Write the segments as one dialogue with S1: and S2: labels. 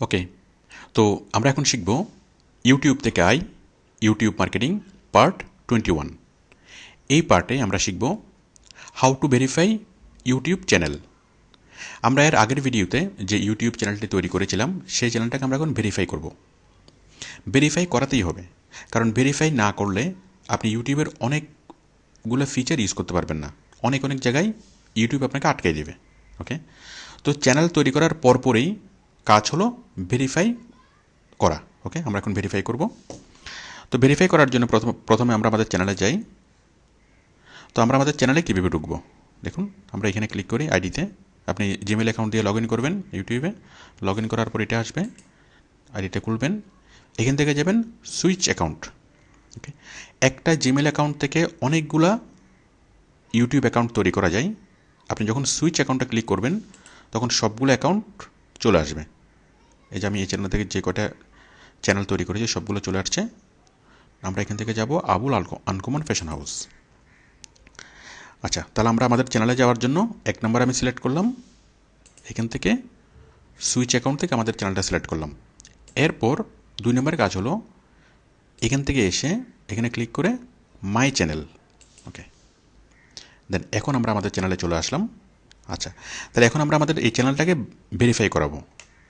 S1: ওকে, তো আমরা এখন শিখব ইউটিউব থেকে আয়, ইউটিউব মার্কেটিং পার্ট 21। এই পার্টে আমরা শিখব how to verify YouTube channel. আমরা এর আগের ভিডিওতে যে ইউটিউব চ্যানেলটি তৈরি করেছিলাম সেই চ্যানেলটাকে আমরা এখন ভেরিফাই করব। ভেরিফাই করাতেই হবে, কারণ ভেরিফাই না করলে আপনি ইউটিউবের অনেকগুলো ফিচার ইউজ করতে পারবেন না। অনেক জায়গায় ইউটিউব আপনাকে আটকে দেবে। ওকে, তো চ্যানেল তৈরি করার পরপরই কাজ হলো ভেরিফাই করা। ওকে, আমরা এখন ভেরিফাই করব। তো ভেরিফাই করার জন্য প্রথমে আমরা আমাদের চ্যানেলে যাই। তো আমরা আমাদের চ্যানেলে কীভাবে ঢুকবো দেখুন, আমরা এখানে ক্লিক করি আইডিতে। আপনি জিমেল অ্যাকাউন্ট দিয়ে লগ ইন করবেন ইউটিউবে। লগ ইন করার পর এটা আসবে, আইডিটা খুলবেন। এখান থেকে যাবেন সুইচ অ্যাকাউন্ট। ওকে, একটা জিমেল অ্যাকাউন্ট থেকে অনেকগুলা ইউটিউব অ্যাকাউন্ট তৈরি করা যায়। আপনি যখন সুইচ অ্যাকাউন্টটা ক্লিক করবেন তখন সবগুলো অ্যাকাউন্ট চলে আসবে। এই যে আমি এই চ্যানেল থেকে যে কটা চ্যানেল তৈরি করেছি সবগুলো চলে আসছে। আমরা এখান থেকে যাব আবুল আনকমন ফ্যাশন হাউস। আচ্ছা, তাহলে আমরা আমাদের চ্যানেলে যাওয়ার জন্য 1 নম্বর আমি সিলেক্ট করলাম। এখান থেকে সুইচ অ্যাকাউন্ট থেকে আমাদের চ্যানেলটা সিলেক্ট করলাম। এরপর 2 নম্বরের কাজ হলো এখান থেকে এসে এখানে ক্লিক করে মাই চ্যানেল। ওকে, দেন এখন আমরা আমাদের চ্যানেলে চলে আসলাম। আচ্ছা, তাহলে এখন আমরা আমাদের এই চ্যানেলটাকে ভেরিফাই করাবো।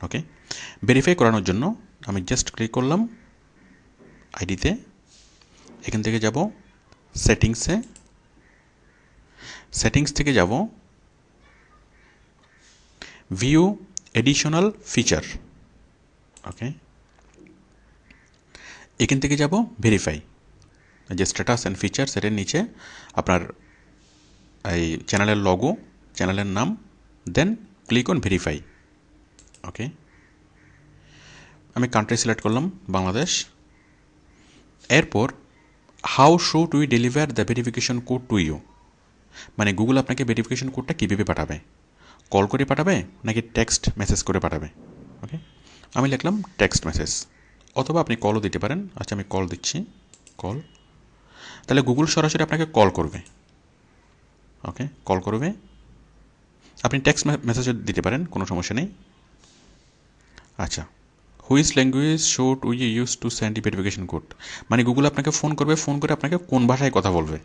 S1: ওকে, ভেরিফাই করানোর জন্য আমি জাস্ট ক্লিক করলাম আইডিতে। এখান থেকে যাব সেটিংসে। সেটিংস থেকে যাব ভিউ এডিশনাল ফিচার। ওকে, এখান থেকে যাব ভেরিফাই, যে স্ট্যাটাস অ্যান্ড ফিচার সেটার নিচে আপনার এই চ্যানেলের লগো, চ্যানেলের নাম, then click on verify. Okay, আমি কান্ট্রি সিলেক্ট করলাম বাংলাদেশ। এরপর how should we deliver the verification code to you, মানে গুগল আপনাকে ভেরিফিকেশন কোডটা কীভাবে পাঠাবে, কল করে পাঠাবে নাকি টেক্সট মেসেজ করে পাঠাবে। ওকে, আমি লিখলাম টেক্সট মেসেজ, অথবা আপনি কলও দিতে পারেন। আচ্ছা, আমি কল দিচ্ছি, কল। তাহলে গুগল সরাসরি আপনাকে কল করবে। ওকে, কল করবে। আপনি টেক্সট মেসেজও দিতে পারেন, কোনো সমস্যা নেই। আচ্ছা, which language should we use to send verification code, মানে গুগল আপনাকে ফোন করবে, ফোন করে আপনাকে কোন ভাষায় কথা বলবে,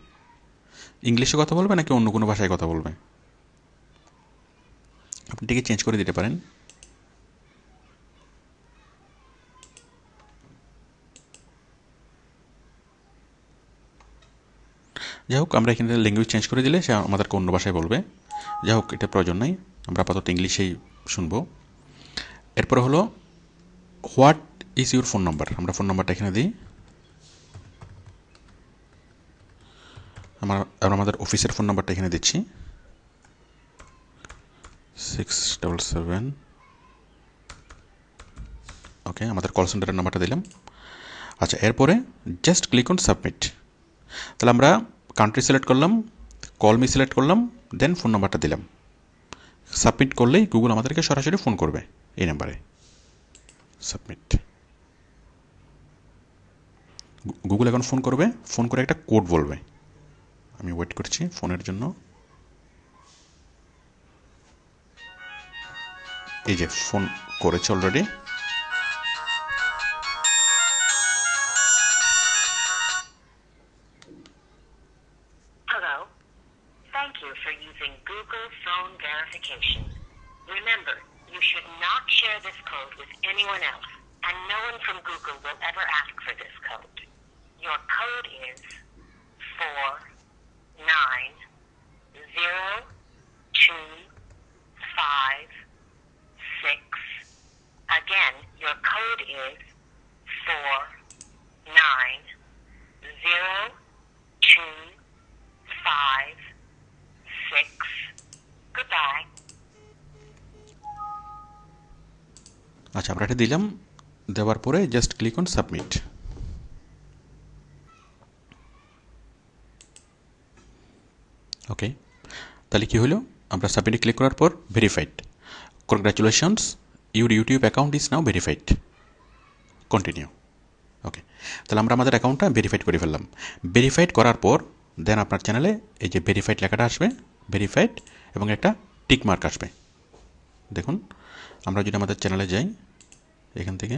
S1: ইংলিশে কথা বলবে নাকি অন্য কোনো ভাষায় কথা বলবে। আপনি এটিকে চেঞ্জ করে দিতে পারেন। যাই হোক, আমরা এখানে ল্যাঙ্গুয়েজ চেঞ্জ করে দিলে সে আমাদেরকে অন্য ভাষায় বলবে। যাই হোক, এটা প্রয়োজন নাই, আমরা আপাতত ইংলিশেই শুনবো। এরপর হলো what is your phone number, আমরা ফোন নাম্বারটা এখানে দিই। আমরা আমাদের অফিসের ফোন নাম্বারটা এখানে দিচ্ছি 677। ওকে, আমাদের কল সেন্টারের নাম্বারটা দিলাম। আচ্ছা, এরপরে জাস্ট ক্লিক অন সাবমিট। তাহলে আমরা কান্ট্রি সিলেক্ট করলাম, কল মি সিলেক্ট করলাম, দেন ফোন নাম্বারটা দিলাম। সাবমিট করলেই গুগল আমাদেরকে সরাসরি ফোন করবে এই নাম্বারে। সাবমিট। গুগল এখন ফোন করবে, ফোন করে একটা কোড বলবে। আমি ওয়েট করছি ফোনের জন্য। এই যে ফোন করেছে already.
S2: Hello. Thank you for using Google Phone Verification. Remember, you should not share this code with anyone else, and no one from Google will ever ask for this code. Your code is 49025. Again, your code is 49025. Goodbye.
S1: আচ্ছা, আমরা এটা দিলাম। দেওয়ার পরে just click on submit. Okay, তাহলে কি হলো, আমরা সাবমিটে ক্লিক করার পর verified. Congratulations, your YouTube account is now verified. Continue. Okay, তাহলে আমরা আমাদের অ্যাকাউন্টটা ভেরিফাইড করে ফেললাম। ভেরিফাইড করার পর দেন আপনার চ্যানেলে এই যে ভেরিফাইড লেখাটা আসবে, ভেরিফাইড, এবং একটা টিক মার্ক আসবে। দেখুন, আমরা যদি আমাদের চ্যানেলে যাই, এখান থেকে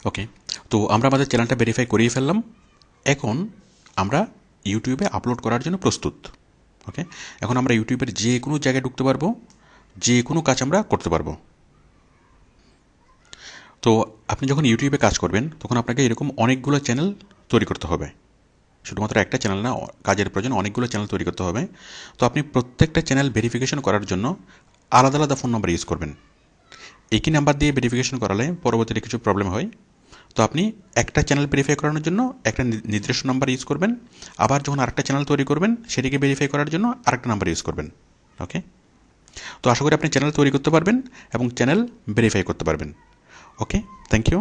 S1: ওকে, তো আমরা আমাদের চ্যানেলটা ভেরিফাই করিয়ে ফেললাম। এখন আমরা ইউটিউবে আপলোড করার জন্য প্রস্তুত। ওকে, এখন আমরা ইউটিউবের যে কোনো জায়গায় ঢুকতে পারবো, যে কোনো কাজ আমরা করতে পারবো। তো আপনি যখন ইউটিউবে কাজ করবেন তখন আপনাকে এরকম অনেকগুলো চ্যানেল তৈরি করতে হবে। শুধুমাত্র একটা চ্যানেল না, কাজের প্রয়োজন অনেকগুলো চ্যানেল তৈরি করতে হবে। তো আপনি প্রত্যেকটা চ্যানেল ভেরিফিকেশন করার জন্য আলাদা আলাদা ফোন নাম্বার ইউজ করবেন। একই নাম্বার দিয়ে ভেরিফিকেশন করালে পরবর্তীতে কিছু প্রবলেম হয়। তো আপনি একটা চ্যানেল ভেরিফাই করানোর জন্য একটা নির্দিষ্ট নাম্বার ইউজ করবেন, আবার যখন আরেকটা চ্যানেল তৈরি করবেন সেটিকে ভেরিফাই করার জন্য আরেকটা নাম্বার ইউজ করবেন। ওকে, তো আশা করি আপনি চ্যানেল তৈরি করতে পারবেন এবং চ্যানেল ভেরিফাই করতে পারবেন। ওকে, থ্যাংক ইউ।